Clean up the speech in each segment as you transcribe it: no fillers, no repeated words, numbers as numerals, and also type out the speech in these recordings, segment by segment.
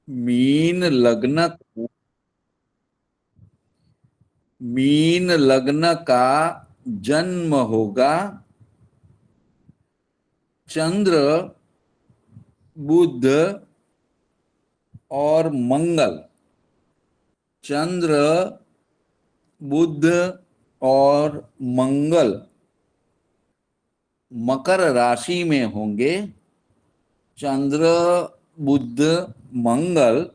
Mean लग्न mean लग्न का जन्म होगा चंद्र, बुध और मंगल। चंद्र, बुध और मंगल मकर राशि में होंगे। चंद्र, बुध, मंगल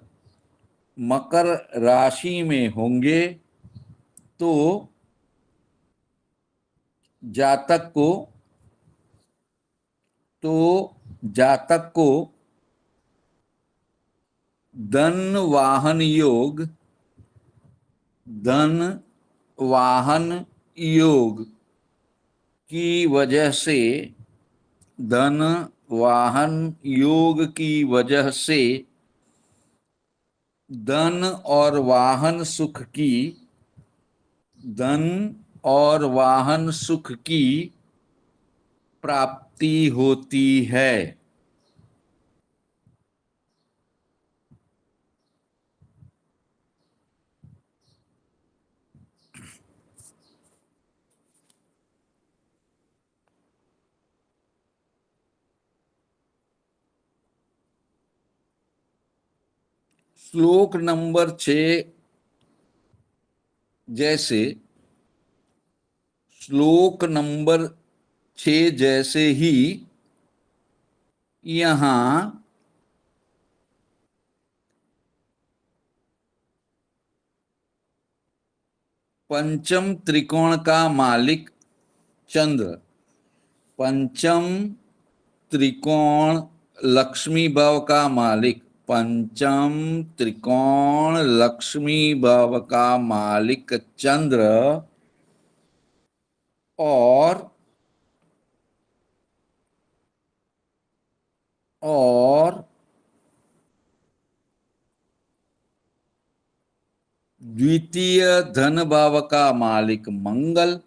मकर राशि में होंगे तो जातक को तो जातक को धन वाहन योग, धन वाहन योग की वजह से, धन वाहन योग की वजह से धन और वाहन सुख की, धन और वाहन सुख की प्राप्ति होती है। श्लोक नंबर 6 जैसे श्लोक नंबर 6 जैसे ही यहाँ पंचम त्रिकोण का मालिक चंद्र, पंचम त्रिकोण लक्ष्मी भाव का मालिक, पंचम त्रिकोण लक्ष्मी भाव का मालिक चंद्र और और द्वितीय धन भाव का मालिक मंगल,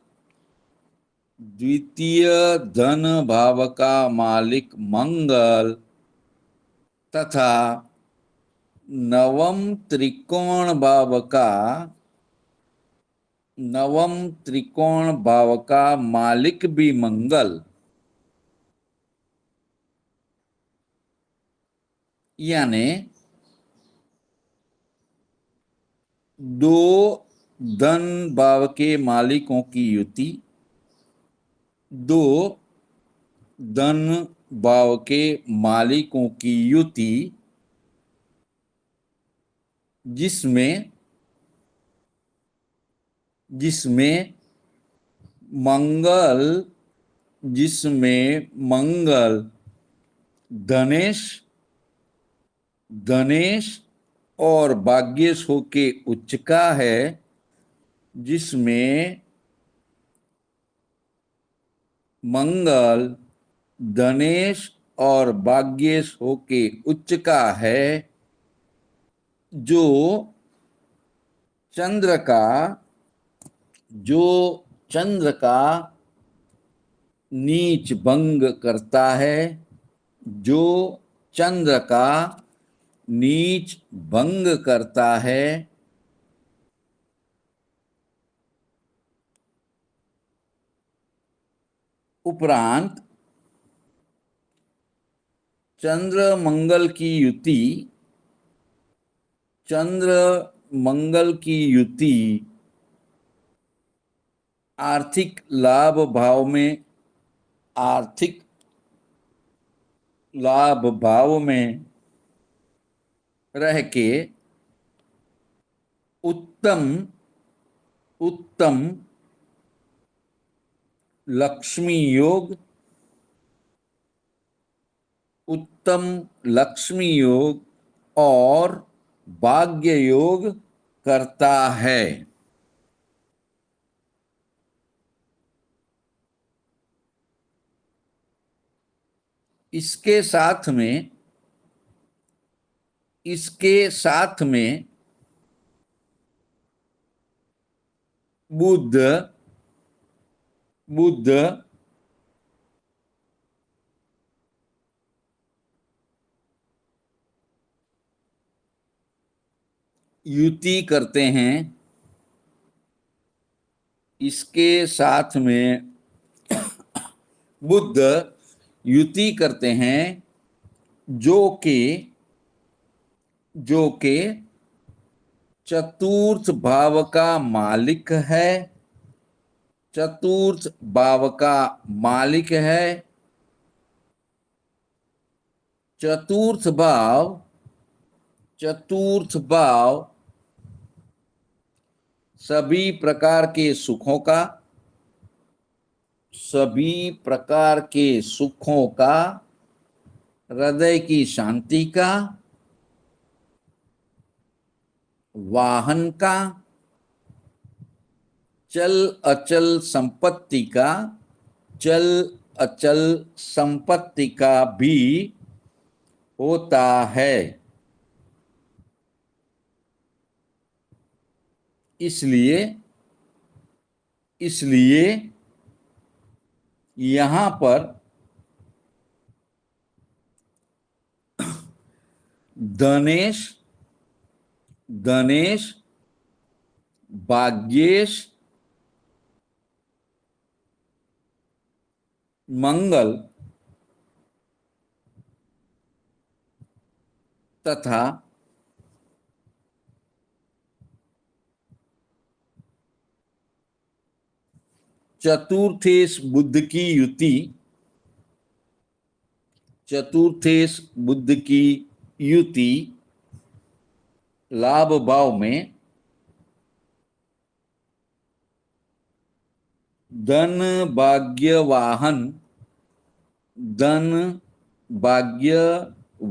द्वितीय धन भाव का मालिक मंगल तथा नवम त्रिकोण भाव का, नवम त्रिकोण भाव का मालिक भी मंगल, यानी दो धन भाव के मालिकों की युति, दो धन भाव के मालिकों की युति जिसमें जिसमें मंगल जिसमें मंगल धनेश धनेश और भाग्येश होके उच्च का है, जिसमें मंगल धनेश और भाग्येश होके उच्च का है, जो चंद्र का जो चंद्र का नीच भंग करता है, जो चंद्र का नीच भंग करता है। उपरांत चंद्र मंगल की युति, चंद्र मंगल की युति आर्थिक लाभ भाव में, आर्थिक लाभ भाव में रह के उत्तम उत्तम लक्ष्मी योग, उत्तम लक्ष्मी योग और भाग्य योग करता है। इसके साथ में बुध बुध युति करते हैं, इसके साथ में बुद्ध युति करते हैं जो के चतुर्थ भाव का मालिक है, चतुर्थ भाव का मालिक है। चतुर्थ भाव सभी प्रकार के सुखों का, हृदय की शांति का, वाहन का, चल अचल संपत्ति का भी होता है। इसलिए यहां पर धनेश, भाग्येश, मंगल तथा चतुर्थेश बुद्ध की युति लाभ भाव में धन भाग्य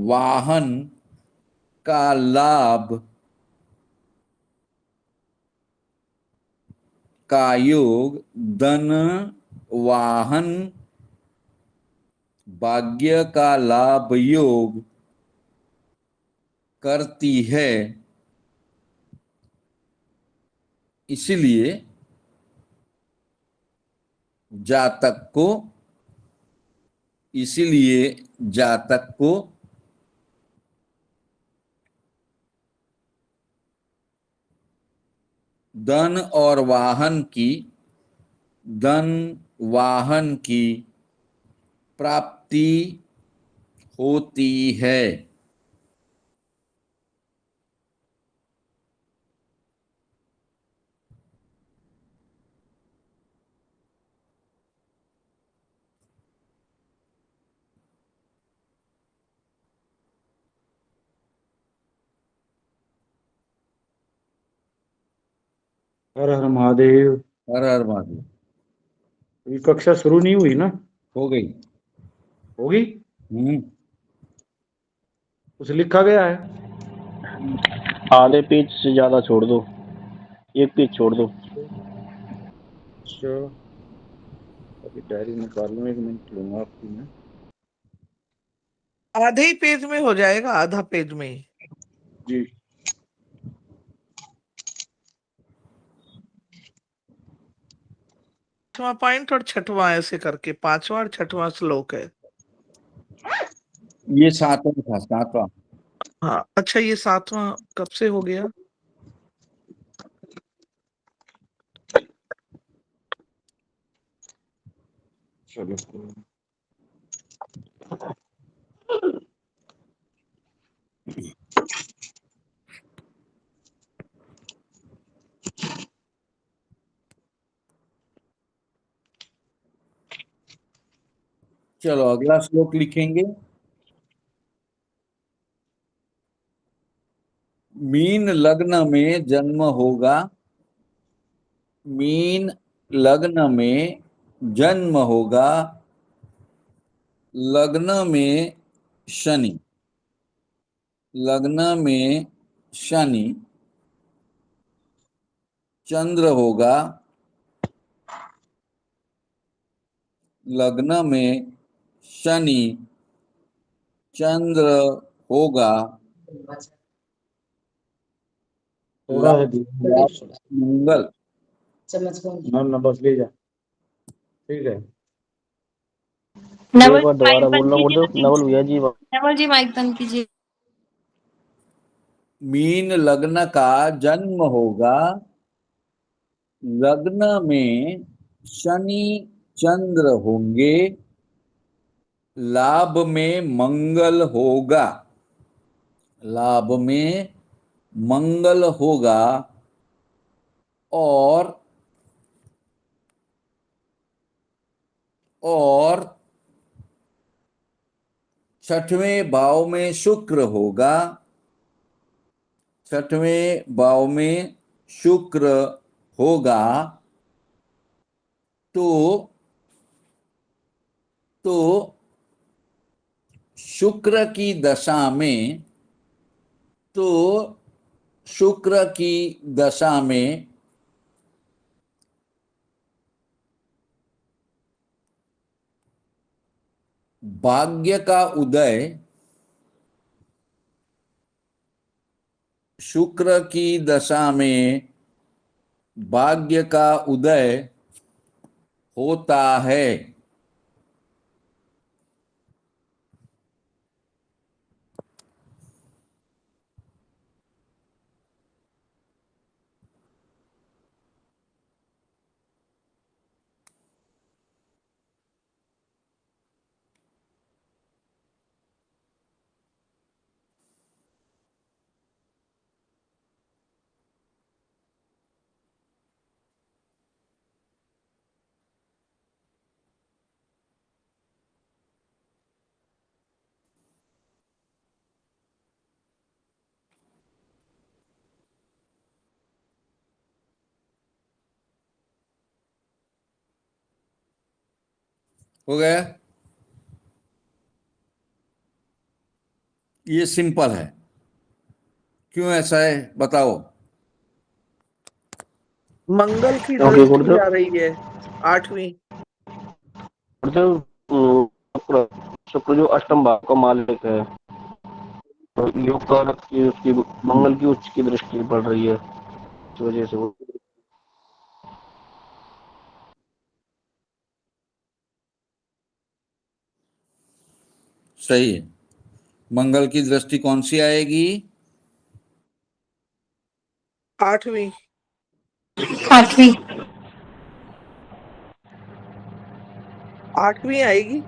वाहन का लाभ का योग, धन वाहन भाग्य का लाभ योग करती है। इसलिए जातक को धन वाहन की प्राप्ति होती है। हर हर महादेव। हर हर महादेव। ये कक्षा शुरू नहीं हुई ना? हो गई। होगी? कुछ लिखा गया है? आधे पेज से ज्यादा छोड़ दो, एक पेज छोड़ दो। अच्छा, अभी डायरी निकाल लूं, 1 मिनट लूंगा आपकी मैं। आधे ही पेज में हो जाएगा, आधा पेज में ही जी। पांचवा पॉइंट और छठवां ऐसे करके 5वां और 6वां श्लोक है। ये 7वां। हाँ अच्छा, ये 7वां कब से हो गया? चलो चलो अगला श्लोक लिखेंगे। मीन लग्न में जन्म होगा, मीन लग्न में जन्म होगा, लग्न में शनि, लग्न में शनि, चंद्र होगा, लग्न में शनि चंद्र होगा, थोड़ा सा मंगल। ना बस ले जा, ठीक है। एक बार दोबारा बोलना बोल दो। नवल भैया जी, नवल जी माइक बंद कीजिए। मीन लग्न का जन्म होगा, लग्न में शनि चंद्र होंगे, लाभ में मंगल होगा, लाभ में मंगल होगा, और छठवें भाव में शुक्र होगा, छठवें भाव में शुक्र होगा, तो शुक्र की दशा में, तो शुक्र की दशा में भाग्य का उदय, शुक्र की दशा में भाग्य का उदय होता है। हो गया? ये सिंपल है। क्यों ऐसा है बताओ? मंगल की क्योंकि दृष्टि गुरुदेव आ रही है 8वीं। गुरुदेव शुक्र शुक्र जो अष्टम भाव का मालिक है, तो योग कारक की उसकी मंगल की उच्च की दृष्टि पड़ रही है, इस वजह से वो सही है। मंगल की दृष्टि कौन सी आएगी? 8वीं। 8वीं। 8वीं आएगी।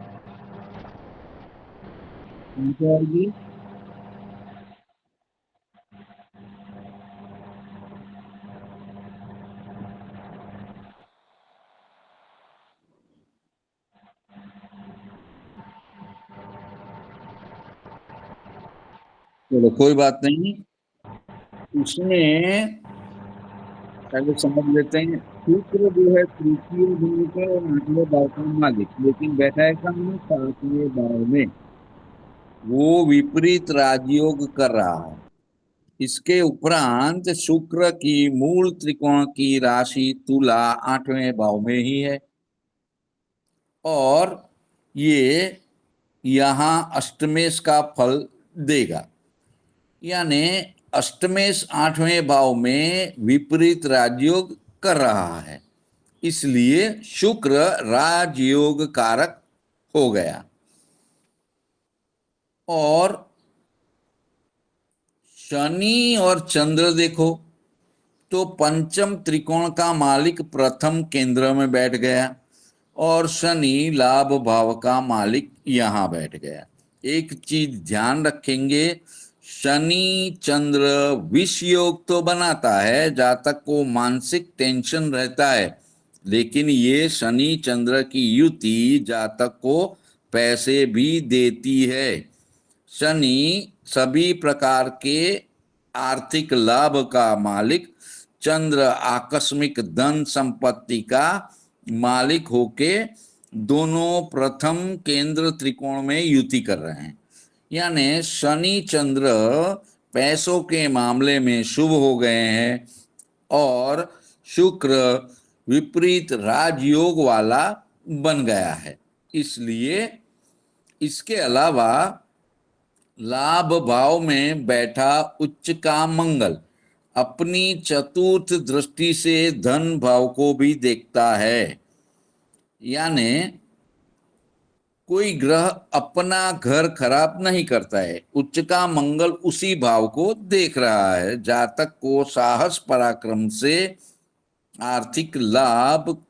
कौन सी आएगी? चलो कोई बात नहीं, उसमें पहले समझ लेते हैं। शुक्र जो है तृतीय भाव का और 8वें भाव का मालिक, लेकिन बैठा है कहाँ में? 7वें भाव में। वो विपरीत राजयोग कर रहा है। इसके उपरांत शुक्र की मूल त्रिकोण की राशि तुला 8वें भाव में ही है, और ये यहां अष्टमेश का फल देगा। यानी अष्टमेश 8वें भाव में विपरीत राजयोग कर रहा है, इसलिए शुक्र राजयोग कारक हो गया। और शनि और चंद्र देखो तो पंचम त्रिकोण का मालिक प्रथम केंद्र में बैठ गया, और शनि लाभ भाव का मालिक यहां बैठ गया। एक चीज ध्यान रखेंगे, शनि चंद्र विष योग तो बनाता है, जातक को मानसिक टेंशन रहता है, लेकिन ये शनि चंद्र की युति जातक को पैसे भी देती है। शनि सभी प्रकार के आर्थिक लाभ का मालिक, चंद्र आकस्मिक धन संपत्ति का मालिक होके दोनों प्रथम केंद्र त्रिकोण में युति कर रहे हैं। यानी शनि चंद्र पैसों के मामले में शुभ हो गए हैं, और शुक्र विपरीत राजयोग वाला बन गया है। इसलिए इसके अलावा लाभ भाव में बैठा उच्च का मंगल अपनी चतुर्थ दृष्टि से धन भाव को भी देखता है। यानी कोई ग्रह अपना घर खराब नहीं करता है। उच्च का मंगल उसी भाव को देख रहा है। जातक को साहस पराक्रम से आर्थिक लाभ,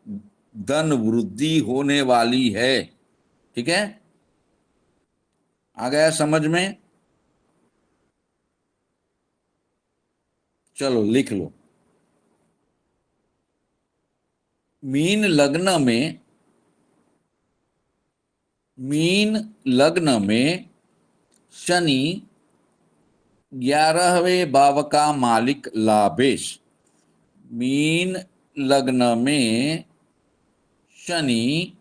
धन वृद्धि होने वाली है। ठीक है, आ गया समझ में? चलो लिख लो। मीन लग्न में शनि 11वें भाव का मालिक लाभेश। मीन लग्न में शनि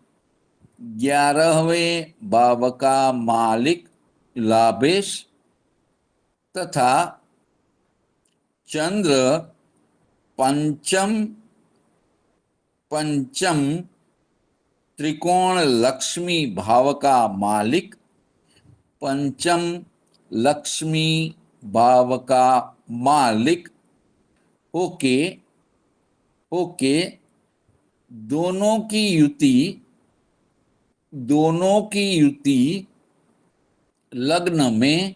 11वें भाव का मालिक लाभेश तथा चंद्र पंचम त्रिकोण लक्ष्मी भाव का मालिक, पंचम लक्ष्मी भाव का मालिक होके होके दोनों की युति लग्न में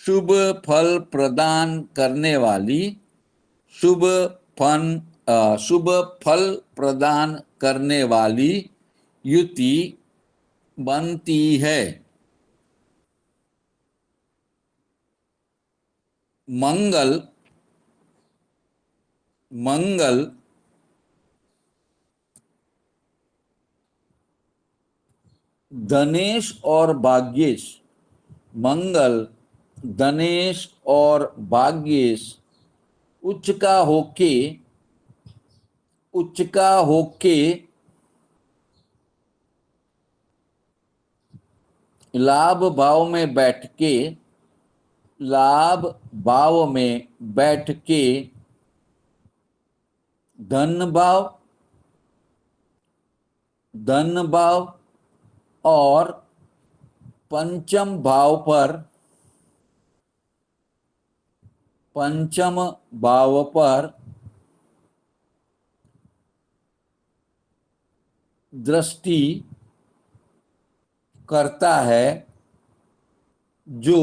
शुभ फल प्रदान करने वाली, शुभ फल प्रदान करने वाली युति बनती है। मंगल धनेश और भाग्येश उच्च का होके लाभ भाव में बैठ के धन भाव और पंचम भाव पर दृष्टि करता है, जो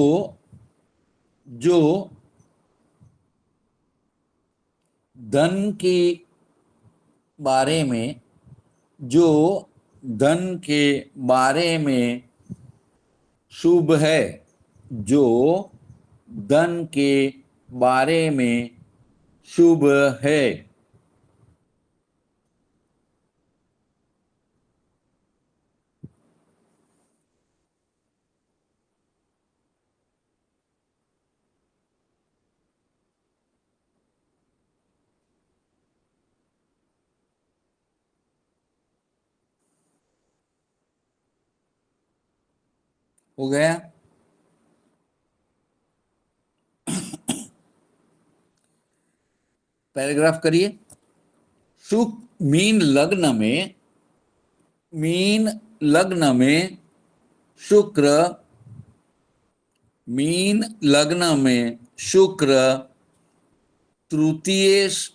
धन के बारे में शुभ है, जो धन के बारे में शुभ है। हो गया? पैराग्राफ करिए। मीन लग्न में शुक्र तृतीयेश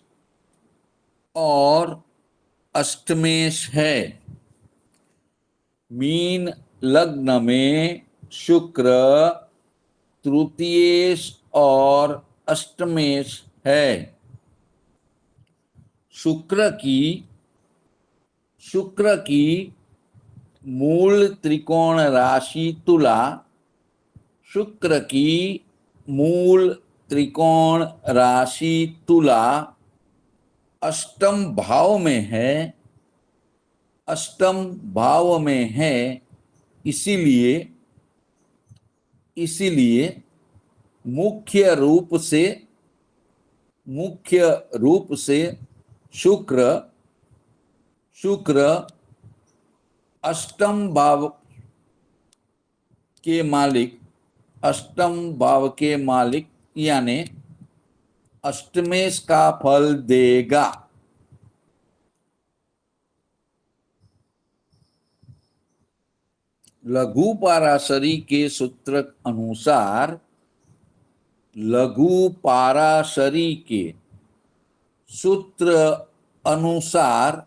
और अष्टमेश है। मीन लग्न में शुक्र तृतीयेश और अष्टमेश है। शुक्र की मूल त्रिकोण राशि तुला, शुक्र की मूल त्रिकोण राशि तुला अष्टम भाव में है। इसीलिए मुख्य रूप से शुक्र अष्टम भाव के मालिक यानी अष्टमेश का फल देगा। लघु पाराशरी के सूत्र अनुसार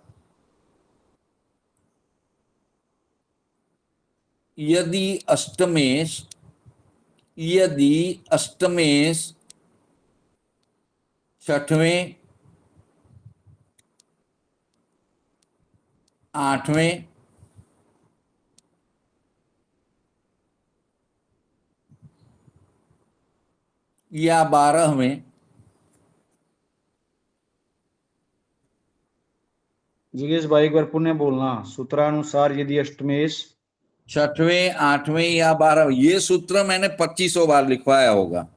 यदि अष्टमेश छठवें, आठवें, या 12वें, जिगेश भाई एक बार पुनः बोलना। सूत्रानुसार यदि अष्टमेश छठवें, आठवें या 12वें, ये सूत्र मैंने 2500 बार लिखवाया होगा।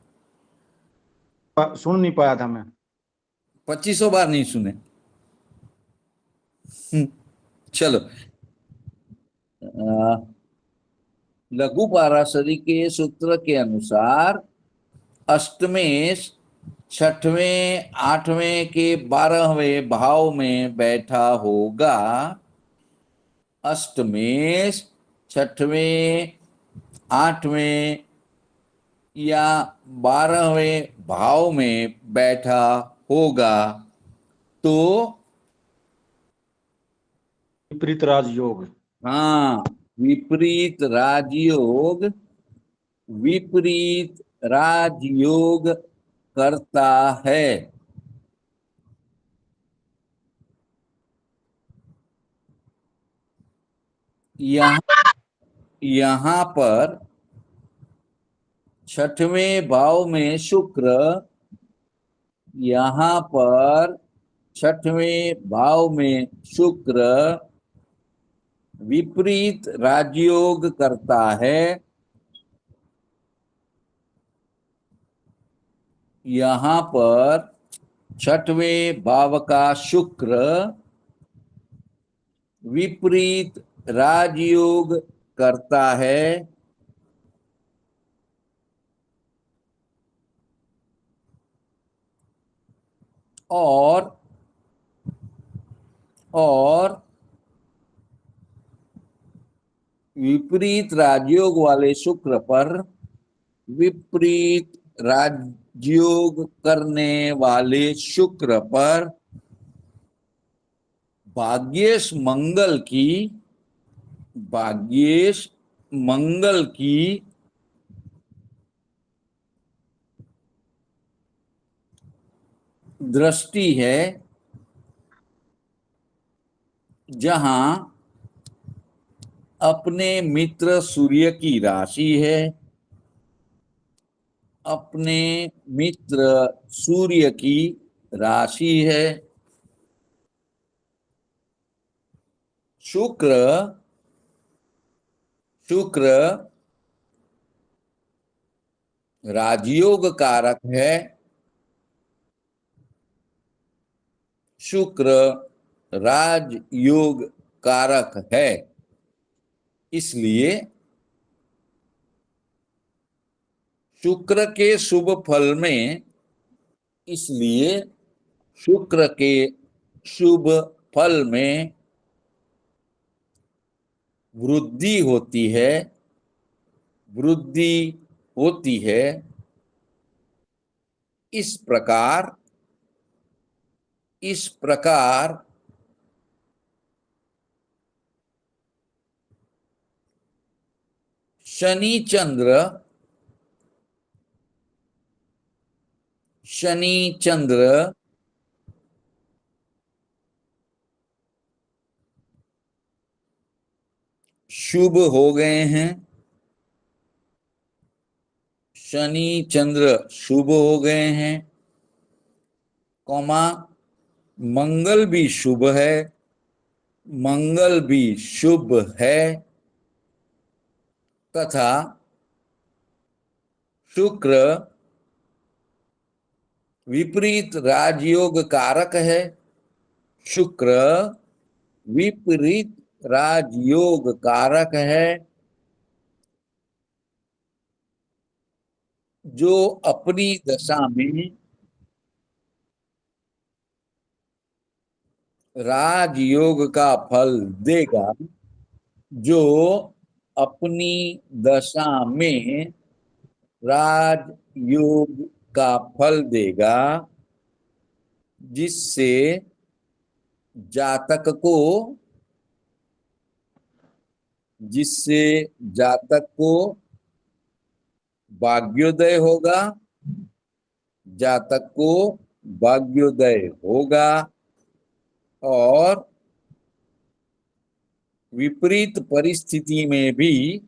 सुन नहीं पाया था मैं। 2500 बार नहीं सुने। चलो, लघु पाराशरी के सूत्र के अनुसार अष्टमेश छठवें, आठवें के 12वें भाव में बैठा होगा। अष्टमेश छठवें, आठवें या 12वें भाव में बैठा होगा तो विपरीत राजयोग। हाँ, विपरीत राजयोग करता है। यहाँ यहाँ पर छठवें भाव में शुक्र, यहाँ पर छठवें भाव में शुक्र विपरीत राजयोग करता है। यहाँ पर छठवें भाव का शुक्र विपरीत राजयोग करता है। और विपरीत राजयोग वाले शुक्र पर विपरीत राजयोग करने वाले शुक्र पर भाग्येश मंगल की दृष्टि है, जहां अपने मित्र सूर्य की राशि है। अपने मित्र सूर्य की राशि है। शुक्र राजयोग कारक है। शुक्र राजयोग कारक है। इसलिए शुक्र के शुभ फल में शुक्र के शुभ फल में वृद्धि होती है। इस प्रकार शनि चंद्र शुभ हो गए हैं। शनि चंद्र शुभ हो गए हैं, मंगल भी शुभ है तथा शुक्र विपरीत राजयोग कारक है। शुक्र विपरीत राजयोग कारक है, जो अपनी दशा में राजयोग का फल देगा। जो अपनी दशा में राजयोग का फल देगा, जिससे जातक को जिससे जातक को भाग्योदय होगा, जातक को भाग्योदय होगा और विपरीत परिस्थिति में भी,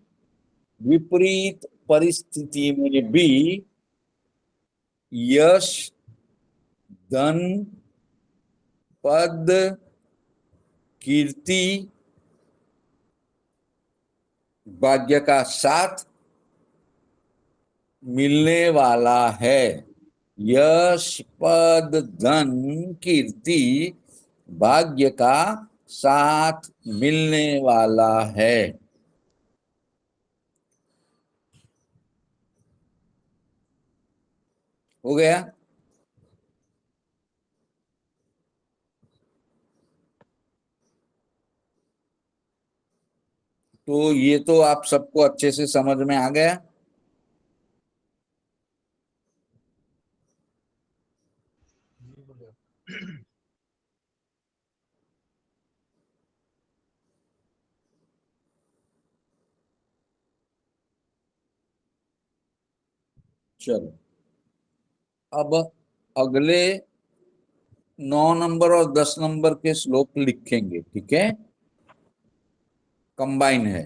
विपरीत परिस्थिति में भी यश, धन, पद, कीर्ति, भाग्य का साथ मिलने वाला है। यश, पद, धन, कीर्ति, भाग्य का साथ मिलने वाला है। हो गया? तो ये तो आप सबको अच्छे से समझ में आ गया। चलो, अब अगले 9 नंबर और 10 नंबर के श्लोक लिखेंगे, ठीक है? कंबाइन है।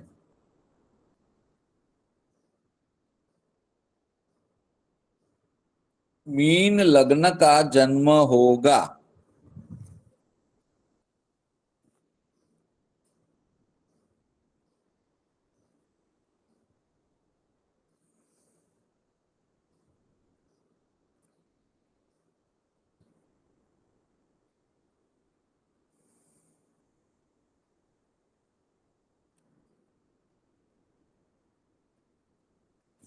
मीन लग्न का जन्म होगा।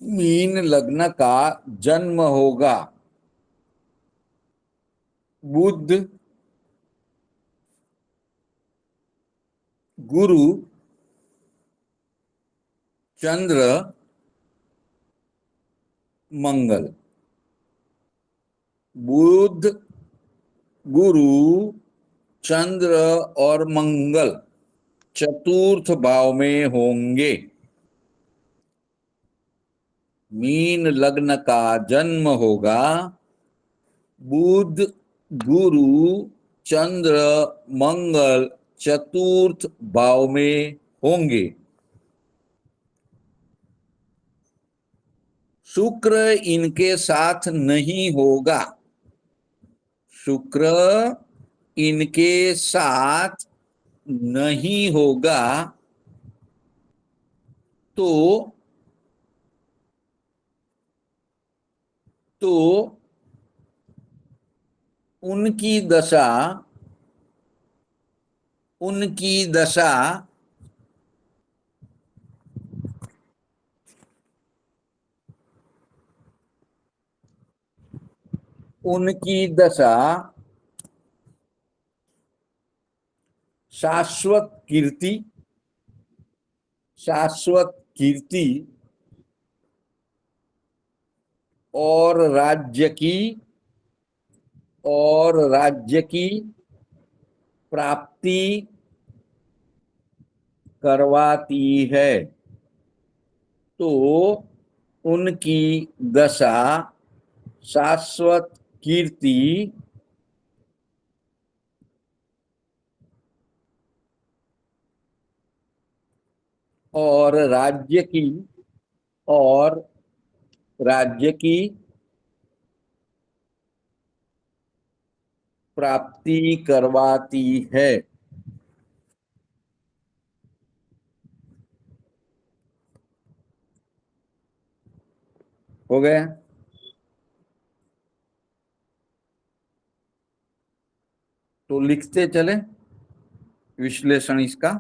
मीन लग्न का जन्म होगा। बुध, गुरु, चंद्र, मंगल। बुध, गुरु, चंद्र और मंगल चतुर्थ भाव में होंगे। मीन लग्न का जन्म होगा। बुध, गुरु, चंद्र, मंगल चतुर्थ भाव में होंगे। शुक्र इनके साथ नहीं होगा। शुक्र इनके साथ नहीं होगा तो उनकी दशा, उनकी दशा उनकी दशा शाश्वत कीर्ति, शाश्वत कीर्ति और राज्य की प्राप्ति करवाती है। तो उनकी दशा शाश्वत कीर्ति और राज्य की प्राप्ति करवाती है। हो गया? तो लिखते चले विश्लेषण इसका।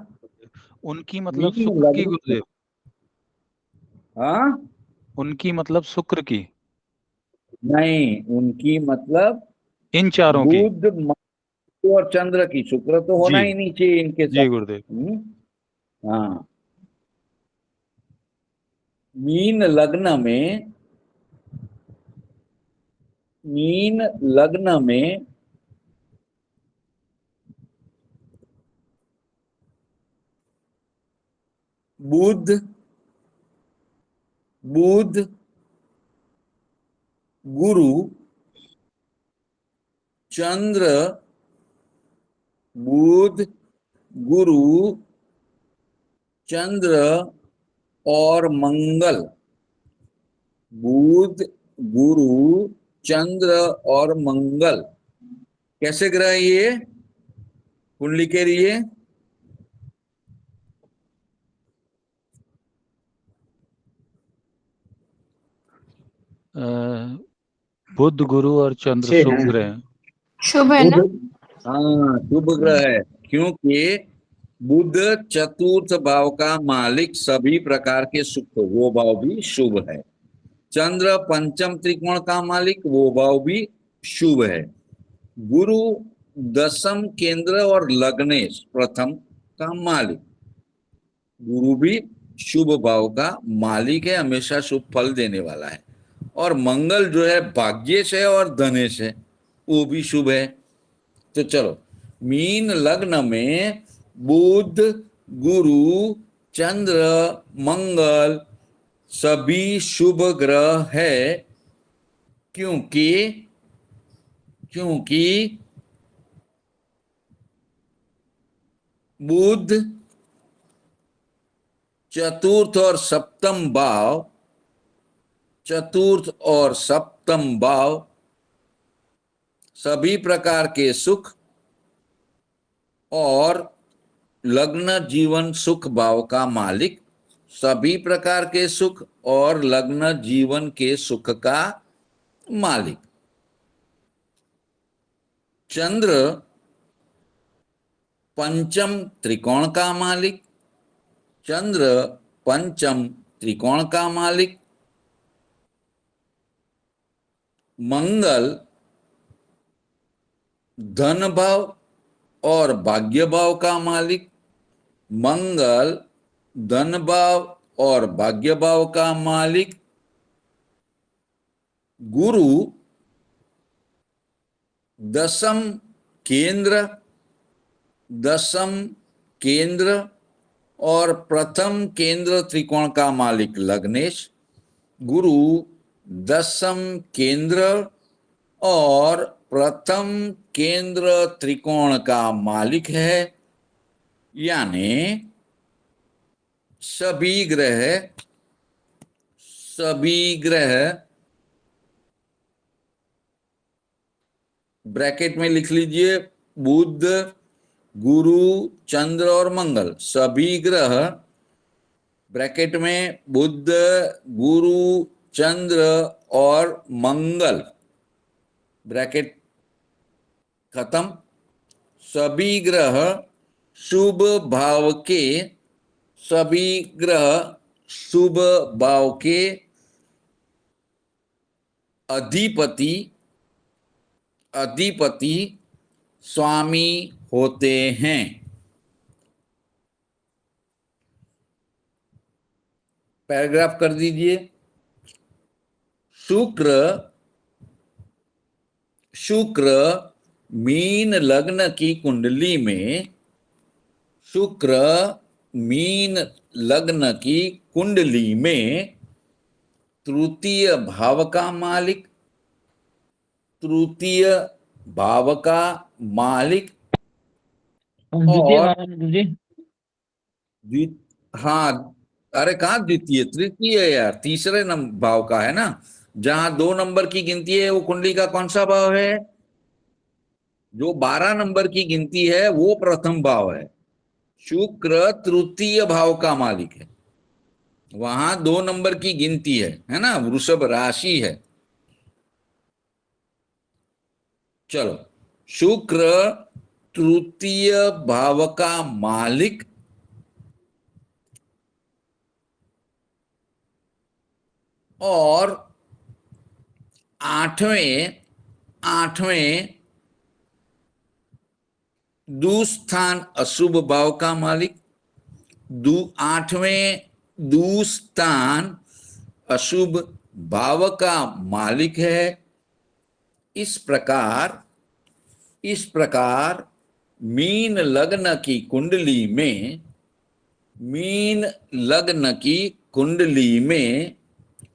उनकी मतलब मीन शुक्र की लग्न, गुरुदेव, हाँ उनकी मतलब शुक्र की, नहीं, उनकी मतलब इन चारों की। बुध, मंगल और चंद्र की। शुक्र तो होना जी ही नहीं चाहिए इनके जी साथ। गुरुदेव। हाँ, मीन लग्न में, मीन लग्न में बुध बुध गुरु चंद्र बुध गुरु चंद्र और मंगल। बुध गुरु चंद्र और मंगल कैसे ग्रह है ये कुंडली के लिए? बुध गुरु और चंद्र अच्छे शुभ हैं। ग्रह हैं। शुभ है ना? हाँ शुभ ग्रह है, क्योंकि बुध चतुर्थ भाव का मालिक, सभी प्रकार के सुख, वो भाव भी शुभ है। चंद्र पंचम त्रिकोण का मालिक, वो भाव भी शुभ है। गुरु दशम केंद्र और लग्नेश प्रथम का मालिक, गुरु भी शुभ भाव का मालिक है, हमेशा शुभ फल देने वाला है। और मंगल जो है भाग्येश है और धनेश है, वो भी शुभ है। तो चलो, मीन लग्न में बुध गुरु चंद्र मंगल सभी शुभ ग्रह है, क्योंकि क्योंकि बुध चतुर्थ और सप्तम भाव, चतुर्थ और सप्तम भाव सभी प्रकार के सुख और लग्न जीवन सुख भाव का मालिक, सभी प्रकार के सुख और लग्न जीवन के सुख का मालिक। चंद्र पंचम त्रिकोण का मालिक, चंद्र पंचम त्रिकोण का मालिक। मंगल धन भाव और भाग्य भाव का मालिक, मंगल धन भाव और भाग्य भाव का मालिक। गुरु दशम केंद्र, दशम केंद्र और प्रथम केंद्र त्रिकोण का मालिक लग्नेश। गुरु दशम केंद्र और प्रथम केंद्र त्रिकोण का मालिक है, यानी सभी ग्रह ब्रैकेट में लिख लीजिए, बुध गुरु चंद्र और मंगल, सभी ग्रह ब्रैकेट में बुध गुरु चंद्र और मंगल, ब्रैकेट खत्म। सभी ग्रह शुभ भाव के, सभी ग्रह शुभ भाव के अधिपति स्वामी होते हैं। पैराग्राफ कर दीजिए। शुक्र मीन लग्न की कुंडली में, शुक्र मीन लग्न की कुंडली में तृतीय भाव का मालिक, तृतीय भाव का मालिक और हाँ, अरे कहाँ द्वितीय, तृतीय यार, तीसरे नंबर भाव का है ना। जहां 2 नंबर की गिनती है वो कुंडली का कौन सा भाव है? जो 12 नंबर की गिनती है वो प्रथम भाव है। शुक्र तृतीय भाव का मालिक है, वहां 2 नंबर की गिनती है ना, वृषभ राशि है। चलो, शुक्र तृतीय भाव का मालिक और आठवें दुस्थान अशुभ भाव का मालिक, आठवें दुस्थान अशुभ भाव का मालिक है। इस प्रकार मीन लग्न की कुंडली में मीन लग्न की कुंडली में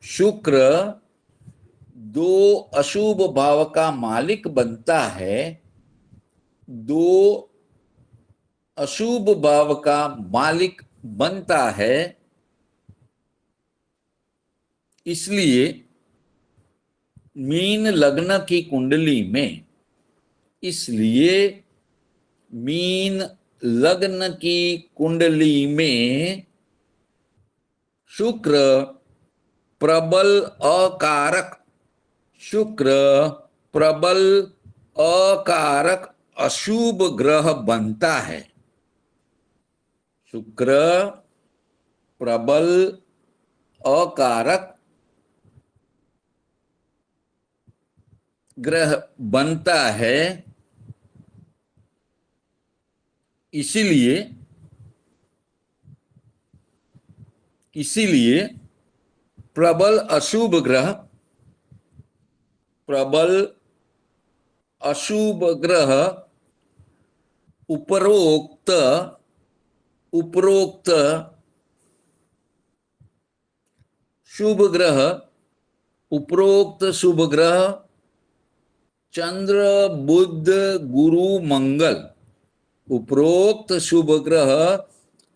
शुक्र 2 अशुभ भाव का मालिक बनता है, 2 अशुभ भाव का मालिक बनता है, इसलिए मीन लग्न की कुंडली में, इसलिए मीन लग्न की कुंडली में शुक्र प्रबल अकारक, शुक्र प्रबल अकारक अशुभ ग्रह बनता है। शुक्र प्रबल अकारक ग्रह बनता है, इसीलिए प्रबल अशुभ ग्रह, प्रबल अशुभ ग्रह उपरोक्त शुभ ग्रह, उपरोक्त शुभ ग्रह चंद्र बुध गुरु मंगल, उपरोक्त शुभ ग्रह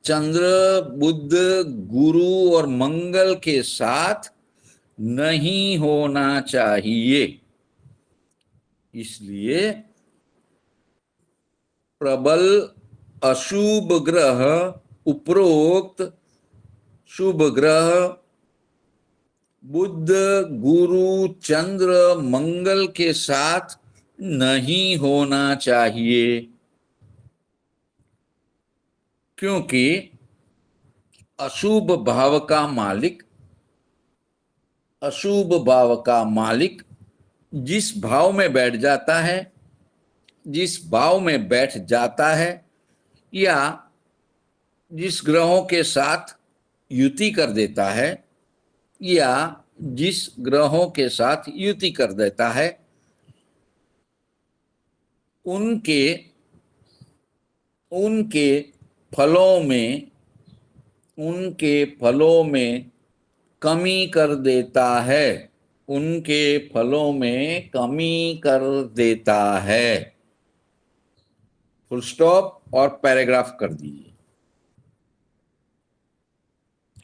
चंद्र बुध गुरु और मंगल के साथ नहीं होना चाहिए। इसलिए प्रबल अशुभ ग्रह, उपरोक्त शुभ ग्रह बुध गुरु चंद्र मंगल के साथ नहीं होना चाहिए, क्योंकि अशुभ भाव का मालिक, अशुभ भाव का मालिक जिस भाव में बैठ जाता है, जिस भाव में बैठ जाता है या जिस ग्रहों के साथ युति कर देता है, या जिस ग्रहों के साथ युति कर देता है, उनके फलों में कमी कर देता है, उनके फलों में कमी कर देता है। फुल स्टॉप और पैराग्राफ कर दीजिए।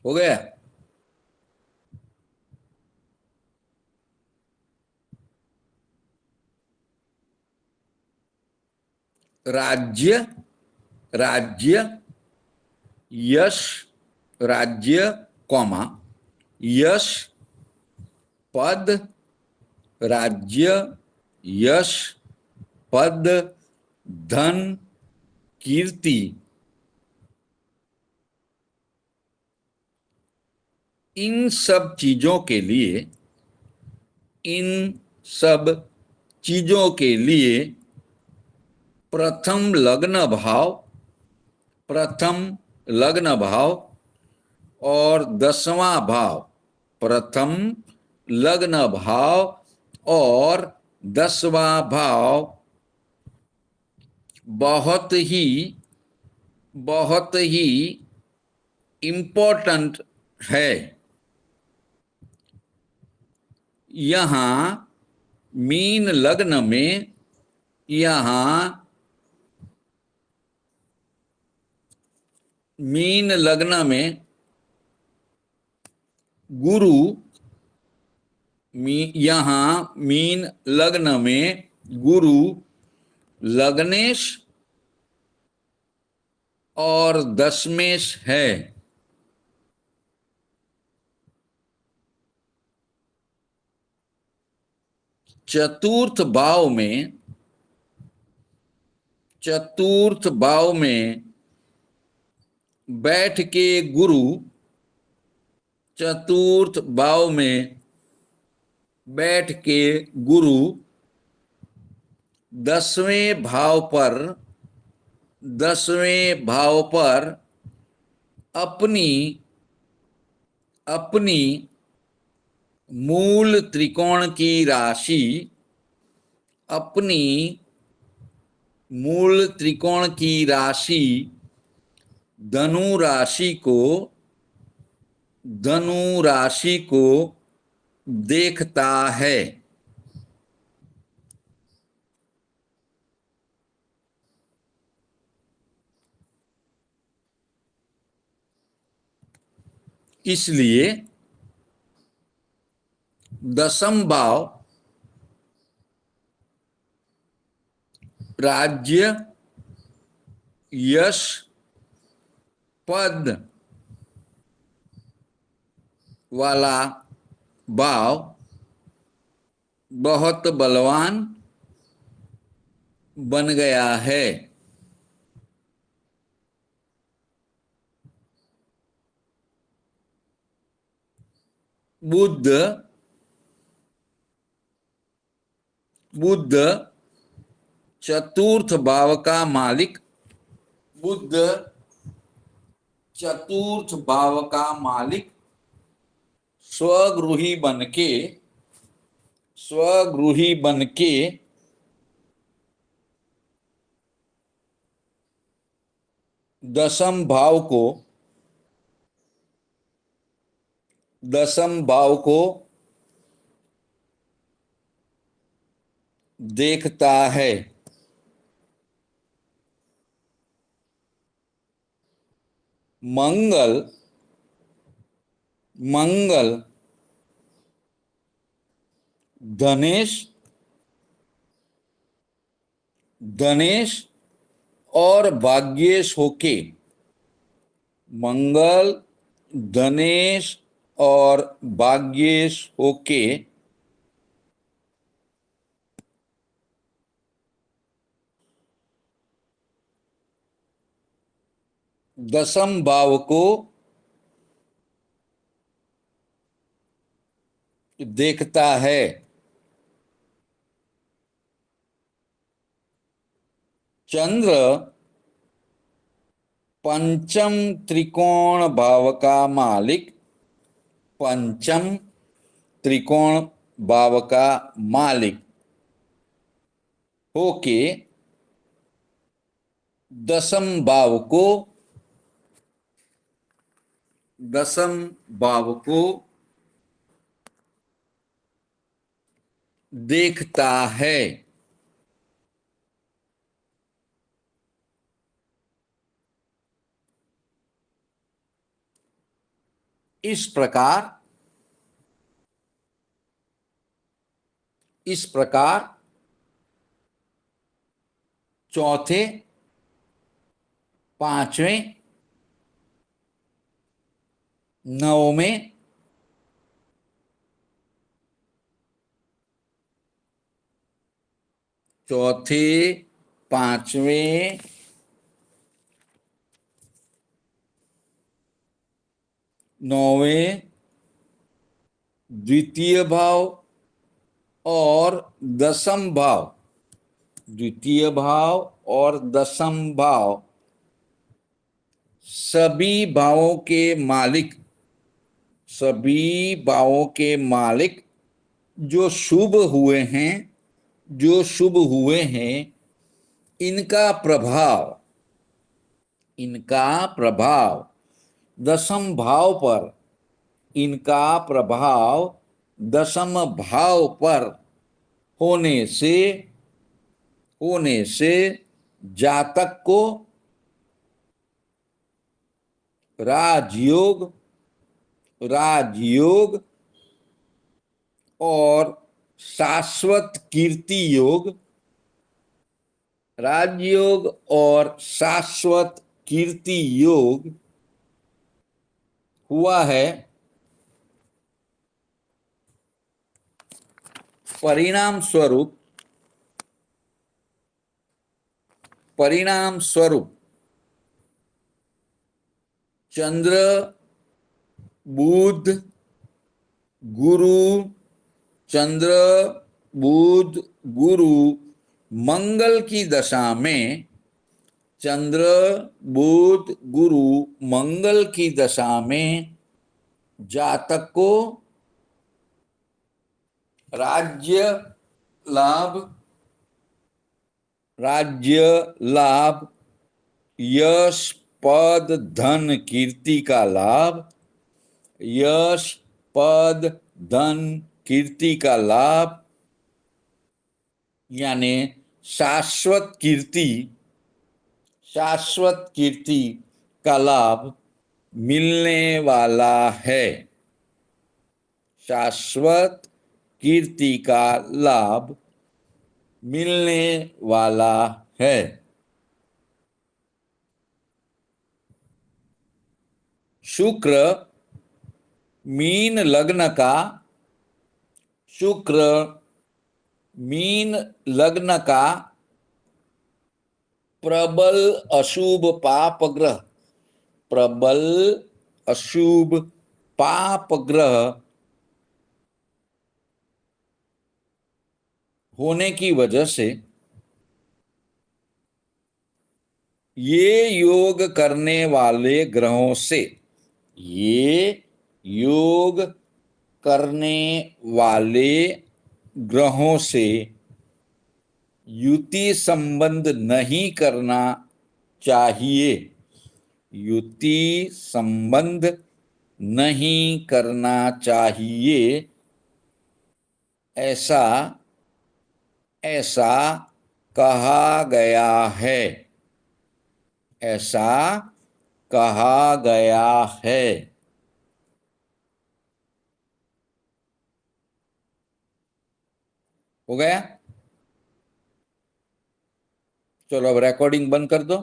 हो गया? राज्य, यश, राज्य कॉमा यश, पद, राज्य यश पद, धन, कीर्ति, इन सब चीजों के लिए प्रथम लग्न भाव और 10वां भाव, प्रथम लग्न भाव और 10वां भाव बहुत ही इम्पोर्टेंट है। यहाँ मीन लग्न में, गुरु, यहाँ मीन लग्न में गुरु लग्नेश और दशमेश है। चतुर्थ भाव में बैठ के गुरु, चतुर्थ भाव में बैठ के गुरु 10वें भाव पर अपनी मूल त्रिकोण की राशि, धनु राशि को देखता है। इसलिए दसम भाव राज्य, यश, पद वाला भाव बहुत बलवान बन गया है। बुध चतुर्थ भाव का मालिक, बुध चतुर्थ भाव का मालिक स्वगृही बनके दसम भाव को देखता है। मंगल धनेश और भाग्येश होके, मंगल धनेश और भाग्येश होके दसम भाव को देखता है। चंद्र पंचम त्रिकोण भाव का मालिक, पंचम त्रिकोण भाव का मालिक होके दसम भाव को देखता है। इस प्रकार चौथे, पांचवें, नौवें, चौथे, पांचवें, नौवें, द्वितीय भाव और दसम भाव, द्वितीय भाव और दसम भाव सभी भावों के मालिक जो शुभ हुए हैं, इनका प्रभाव दसम भाव पर, इनका प्रभाव दसम भाव पर होने से जातक को राजयोग और शाश्वत कीर्ति योग, राजयोग और शाश्वत कीर्ति योग हुआ है। परिणाम स्वरूप चंद्र बुध गुरु मंगल की दशा में, चंद्र बुध गुरु मंगल की दशा में जातक को राज्य लाभ, यश, पद धन कीर्ति का लाभ, यश पद धन कीर्ति का लाभ यानी शाश्वत कीर्ति का लाभ मिलने वाला है। शाश्वत कीर्ति का लाभ मिलने वाला है। शुक्र मीन लग्न का प्रबल अशुभ पाप ग्रह होने की वजह से ये योग करने वाले ग्रहों से युति संबंध नहीं करना चाहिए, ऐसा कहा गया है। हो गया? चलो अब रिकॉर्डिंग बंद कर दो।